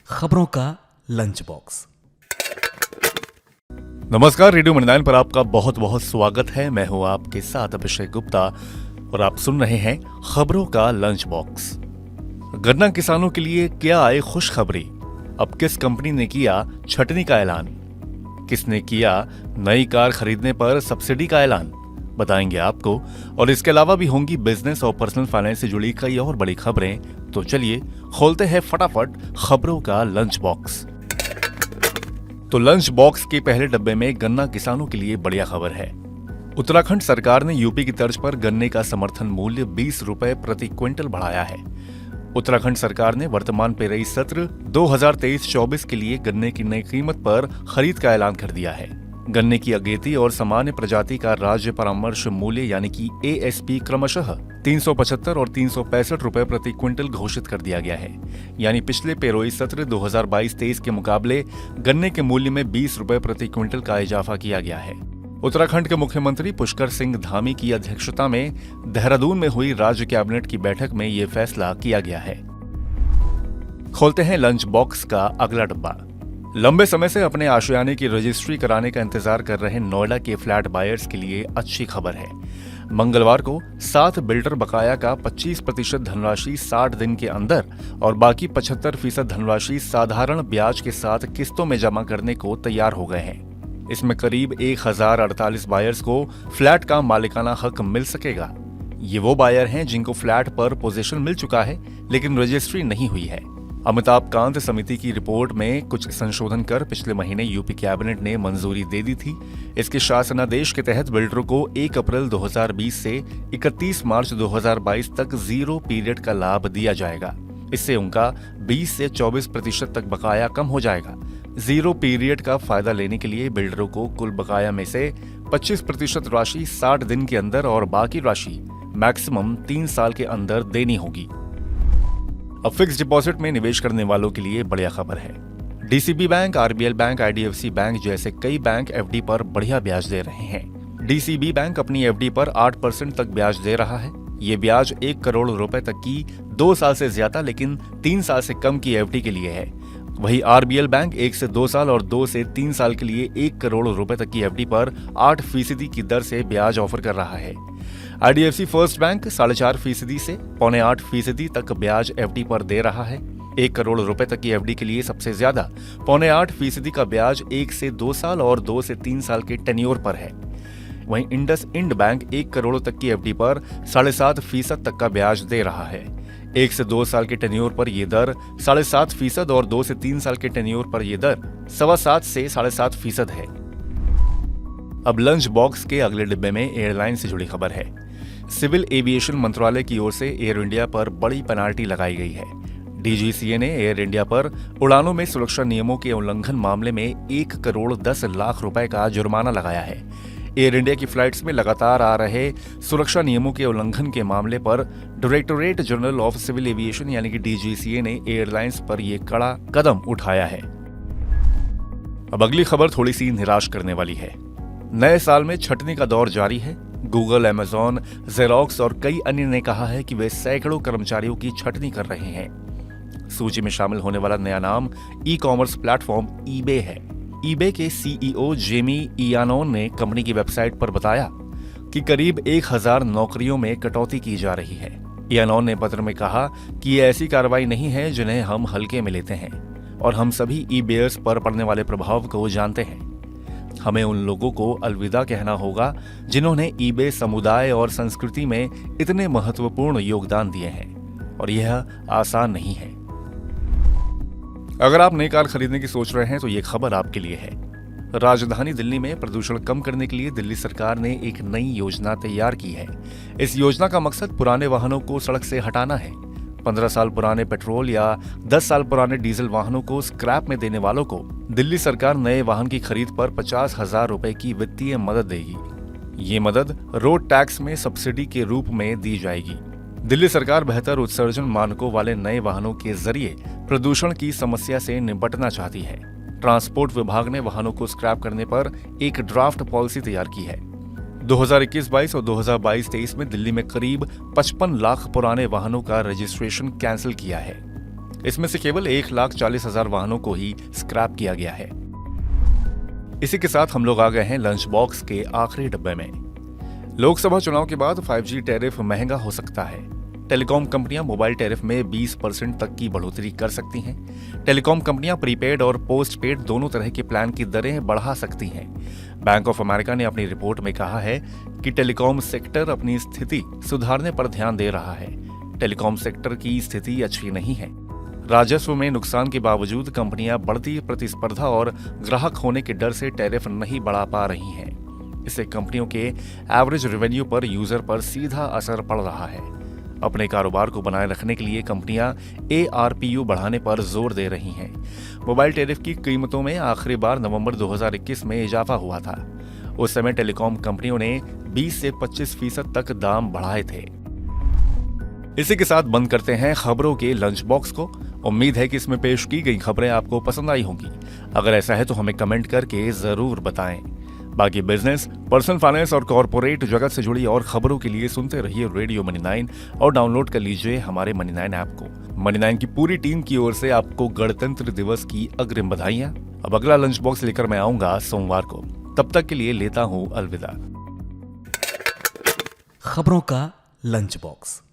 खबरों का lunch box. नमस्कार, रेडियो 99 पर आपका बहुत बहुत स्वागत है। मैं हूं आपके साथ अभिषेक गुप्ता और आप सुन रहे हैं खबरों का लंच बॉक्स। गन्ना किसानों के लिए क्या आए खुशखबरी। अब किस कंपनी ने किया छटनी का ऐलान, किसने किया नई कार खरीदने पर सब्सिडी का ऐलान, बताएंगे आपको। और इसके अलावा भी होंगी बिजनेस और पर्सनल फाइनेंस से जुड़ी कई और बड़ी खबरें। तो चलिए खोलते हैं फटाफट खबरों का लंच बॉक्स। तो लंच बॉक्स के पहले डब्बे में गन्ना किसानों के लिए बढ़िया खबर है। उत्तराखंड सरकार ने यूपी की तर्ज पर गन्ने का समर्थन मूल्य 20 रुपए प्रति क्विंटल बढ़ाया है। उत्तराखंड सरकार ने वर्तमान पेराई सत्र 2023-24 के लिए गन्ने की नई कीमत पर खरीद का ऐलान कर दिया है। गन्ने की अगेती और सामान्य प्रजाति का राज्य परामर्श मूल्य यानी कि एएसपी क्रमशः 375 और 365 रुपए प्रति क्विंटल घोषित कर दिया गया है। यानी पिछले पेरोई सत्र 2022-23 के मुकाबले गन्ने के मूल्य में 20 रुपए प्रति क्विंटल का इजाफा किया गया है। उत्तराखंड के मुख्यमंत्री पुष्कर सिंह धामी की अध्यक्षता में देहरादून में हुई राज्य कैबिनेट की बैठक में ये फैसला किया गया है। खोलते हैं लंच बॉक्स का अगला डब्बा। लंबे समय से अपने आशियाने की रजिस्ट्री कराने का इंतजार कर रहे नोएडा के फ्लैट बायर्स के लिए अच्छी खबर है। मंगलवार को 7 बिल्डर बकाया का 25% धनराशि 60 दिन के अंदर और बाकी 75% धनराशि साधारण ब्याज के साथ किस्तों में जमा करने को तैयार हो गए हैं। इसमें करीब 1048 बायर्स को फ्लैट का मालिकाना हक मिल सकेगा। ये वो बायर हैं जिनको फ्लैट पर पोजीशन मिल चुका है लेकिन रजिस्ट्री नहीं हुई है। अमिताभ कांत समिति की रिपोर्ट में कुछ संशोधन कर पिछले महीने यूपी कैबिनेट ने मंजूरी दे दी थी। इसके शासनादेश के तहत बिल्डरों को 1 अप्रैल 2020 से 31 मार्च 2022 तक 0 पीरियड का लाभ दिया जाएगा। इससे उनका 20 से 24% तक बकाया कम हो जाएगा। 0 पीरियड का फायदा लेने के लिए बिल्डरों को कुल बकाया में से 25% राशि 60 दिन के अंदर और बाकी राशि मैक्सिमम 3 साल के अंदर देनी होगी। अब फिक्स डिपॉजिट में निवेश करने वालों के लिए बढ़िया खबर है। DCB bank, RBL bank, IDFC bank जैसे कई बैंक एफडी पर बढ़िया ब्याज दे रहे हैं। डीसीबी बैंक अपनी एफडी पर 8% तक ब्याज दे रहा है। ये ब्याज 1 करोड़ रुपए तक की 2 साल से ज्यादा लेकिन 3 साल से कम की एफडी के लिए है। वहीं आरबीएल बैंक 1 से 2 साल और 2 से 3 साल के लिए 1 करोड़ रुपए तक की एफडी पर 8% की दर से ब्याज ऑफर कर रहा है। आईडीएफसी फर्स्ट बैंक 4.5% से 7.25% तक ब्याज एफडी पर दे रहा है। 1 करोड़ रुपए तक की एफडी के लिए सबसे ज्यादा 7.25% का ब्याज 1 से 2 साल और 2 से 3 साल के टेन्योर पर है। वहीं इंडसइंड बैंक 1 करोड़ तक की एफडी पर 7.5% तक का ब्याज दे रहा है। 1 से 2 साल के टेन्योर पर यह दर 7.5% और 2 से 3 साल के टेन्योर पर यह दर 7.25 से 7.5% है। अब लंच बॉक्स के अगले डिब्बे में एयरलाइन से जुड़ी खबर है। सिविल एविएशन मंत्रालय की ओर से एयर इंडिया पर बड़ी पेनाल्टी लगाई गई है। डीजीसीए ने एयर इंडिया पर उड़ानों में सुरक्षा नियमों के उल्लंघन मामले में 1 करोड़ 10 लाख रुपए का जुर्माना लगाया है। एयर इंडिया की फ्लाइट्स में लगातार आ रहे सुरक्षा नियमों के उल्लंघन के मामले पर Directorate General of Civil Aviation यानी कि डीजीसीए ने एयरलाइंस पर यह कड़ा कदम उठाया है। अब अगली खबर थोड़ी सी निराश करने वाली है। नए साल में छटनी का दौर जारी है। गूगल, अमेजॉन, जेरोक्स और कई अन्य ने कहा है कि वे सैकड़ों कर्मचारियों की छटनी कर रहे हैं। सूची में शामिल होने वाला नया नाम ई कॉमर्स प्लेटफॉर्म ईबे है। ईबे के सीईओ जेमी इयानोन ने कंपनी की वेबसाइट पर बताया कि करीब 1000 नौकरियों में कटौती की जा रही है। इयानोन ने पत्र में कहा कि ये ऐसी कार्रवाई नहीं है जिन्हें हम हल्के में लेते हैं और हम सभी ईबेयर्स पर पड़ने वाले प्रभाव को जानते हैं। हमें उन लोगों को अलविदा कहना होगा जिन्होंने ईबे समुदाय और संस्कृति में इतने महत्वपूर्ण योगदान दिए हैं और यह आसान नहीं है। अगर आप नई कार खरीदने की सोच रहे हैं तो ये खबर आपके लिए है। राजधानी दिल्ली में प्रदूषण कम करने के लिए दिल्ली सरकार ने एक नई योजना तैयार की है। इस योजना का मकसद पुराने वाहनों को सड़क से हटाना है। 15 साल पुराने पेट्रोल या 10 साल पुराने डीजल वाहनों को स्क्रैप में देने वालों को दिल्ली सरकार नए वाहन की खरीद पर 50,000 रुपए की वित्तीय मदद देगी। ये मदद रोड टैक्स में सब्सिडी के रूप में दी जाएगी। दिल्ली सरकार बेहतर उत्सर्जन मानकों वाले नए वाहनों के जरिए प्रदूषण की समस्या से निपटना चाहती है। ट्रांसपोर्ट विभाग ने वाहनों को स्क्रैप करने पर एक ड्राफ्ट पॉलिसी तैयार की है। 2021-22 और 2022-23 में दिल्ली में करीब 55 लाख पुराने वाहनों का रजिस्ट्रेशन कैंसिल किया है। इसमें से केवल 1,40,000 वाहनों को ही स्क्रैप किया गया है। इसी के साथ हम लोग आ गए हैं लंच बॉक्स के आखिरी डब्बे में। लोकसभा चुनाव के बाद 5G टैरिफ महंगा हो सकता है। टेलीकॉम कंपनियां मोबाइल टैरिफ में 20% तक की बढ़ोतरी कर सकती हैं। टेलीकॉम कंपनियां प्रीपेड और पोस्टपेड दोनों तरह के प्लान की दरें बढ़ा सकती हैं। बैंक ऑफ अमेरिका ने अपनी रिपोर्ट में कहा है कि टेलीकॉम सेक्टर अपनी स्थिति सुधारने पर ध्यान दे रहा है। टेलीकॉम सेक्टर की स्थिति अच्छी नहीं है। राजस्व में नुकसान के बावजूद कंपनियां बढ़ती प्रतिस्पर्धा और ग्राहक होने के डर से टैरिफ नहीं बढ़ा पा रही हैं। इससे कंपनियों के एवरेज रेवेन्यू पर यूजर पर सीधा असर पड़ रहा है। अपने कारोबार को बनाए रखने के लिए कंपनियां ARPU बढ़ाने पर जोर दे रही हैं। मोबाइल टैरिफ की कीमतों में आखिरी बार नवंबर 2021 में इजाफा हुआ था। उस समय टेलीकॉम कंपनियों ने 20 से 25% तक दाम बढ़ाए थे। इसी के साथ बंद करते हैं खबरों के लंच बॉक्स को। उम्मीद है कि इसमें पेश की गई खबरें आपको पसंद आई होंगी। अगर ऐसा है तो हमें कमेंट करके जरूर बताएं। बाकी बिजनेस, पर्सनल फाइनेंस और कॉर्पोरेट जगत से जुड़ी और खबरों के लिए सुनते रहिए रेडियो मनी 9 और डाउनलोड कर लीजिए हमारे मनी 9 ऐप को। मनी 9 की पूरी टीम की ओर से आपको गणतंत्र दिवस की अग्रिम बधाइयां। अब अगला लंच बॉक्स लेकर मैं आऊंगा सोमवार को। तब तक के लिए लेता हूं अलविदा। खबरों का लंच बॉक्स।